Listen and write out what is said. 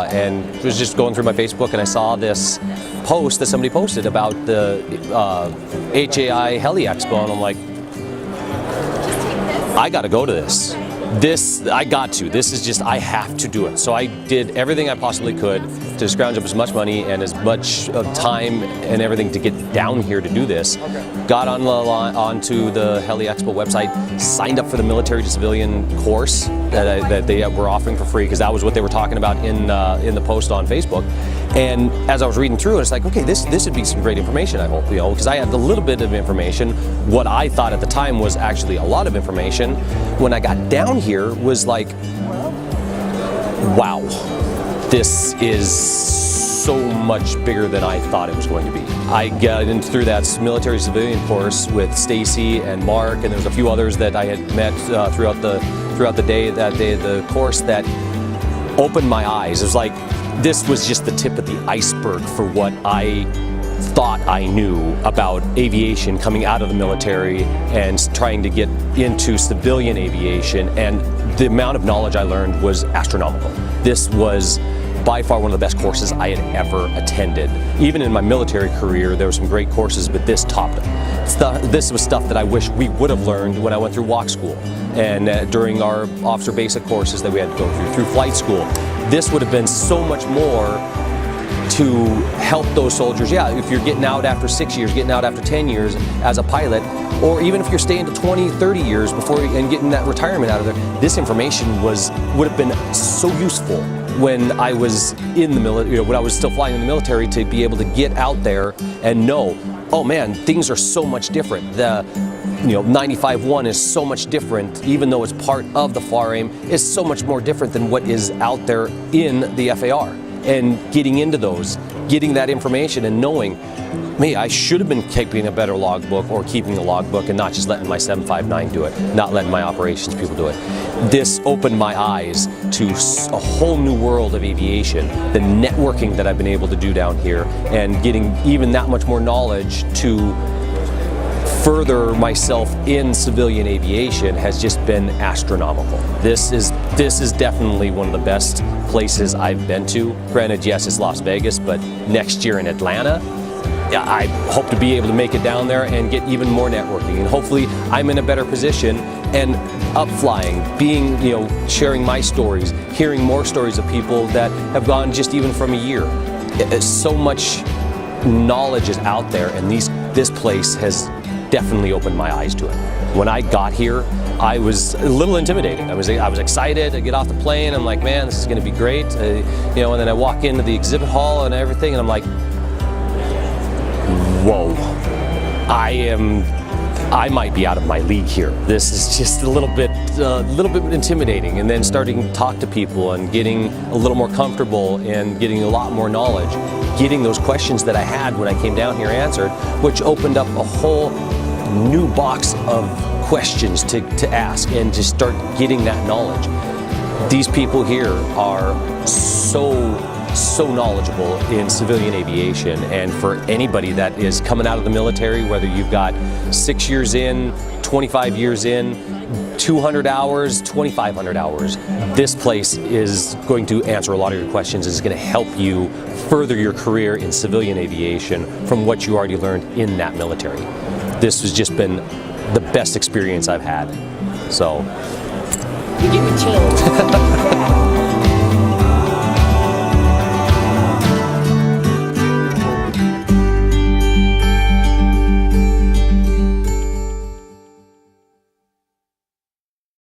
and was just going through my Facebook, and I saw this post that somebody posted about the HAI Heli-Expo, and I'm like, I got to go to this. I have to do it. So I did everything I possibly could to scrounge up as much money and as much time and everything to get down here to do this. Got onto the Heli-Expo website, signed up for the military to civilian course that they were offering for free, because that was what they were talking about in the post on Facebook. And as I was reading through it, it's like, okay, this would be some great information, I hope, because I had a little bit of information. What I thought at the time was actually a lot of information. When I got down here, was like, wow, this is so much bigger than I thought it was going to be. I got in through that military civilian course with Stacy and Mark, and there was a few others that I had met throughout the day of the course that opened my eyes. It was like, this was just the tip of the iceberg for what I thought I knew about aviation coming out of the military and trying to get into civilian aviation, and the amount of knowledge I learned was astronomical. This was by far one of the best courses I had ever attended. Even in my military career, there were some great courses, but this topped them. This was stuff that I wish we would have learned when I went through walk school and during our officer basic courses that we had to go through flight school. This would have been so much more to help those soldiers. Yeah, if you're getting out after 6 years, getting out after 10 years as a pilot, or even if you're staying to 20, 30 years before and getting that retirement out of there, this information would have been so useful when I was in the military, when I was still flying in the military, to be able to get out there and know, oh man, things are so much different. The 95-1 is so much different, even though it's part of the FAR-AIM, it's so much more different than what is out there in the FAR. And getting into those, getting that information and knowing, me, I should have been keeping a better logbook, or keeping a logbook and not just letting my 759 do it, not letting my operations people do it. This opened my eyes to a whole new world of aviation, the networking that I've been able to do down here, and getting even that much more knowledge to further myself in civilian aviation has just been astronomical. This is definitely one of the best places I've been to. Granted, yes, it's Las Vegas, but next year in Atlanta, yeah, I hope to be able to make it down there and get even more networking, and hopefully I'm in a better position and up flying, being, sharing my stories, hearing more stories of people that have gone just even from a year. So much knowledge is out there, and this place has definitely opened my eyes to it. When I got here, I was a little intimidated. I was excited to get off the plane. I'm like, man, this is going to be great. And then I walk into the exhibit hall and everything, and I'm like, whoa, I might be out of my league here. This is just a little bit intimidating. And then starting to talk to people and getting a little more comfortable and getting a lot more knowledge, getting those questions that I had when I came down here answered, which opened up a whole new box of questions to ask and to start getting that knowledge. These people here are so knowledgeable in civilian aviation, and for anybody that is coming out of the military, whether you've got 6 years in, 25 years in, 200 hours, 2,500 hours, this place is going to answer a lot of your questions. It's going to help you further your career in civilian aviation from what you already learned in that military. This has just been the best experience I've had. So, you give me chills.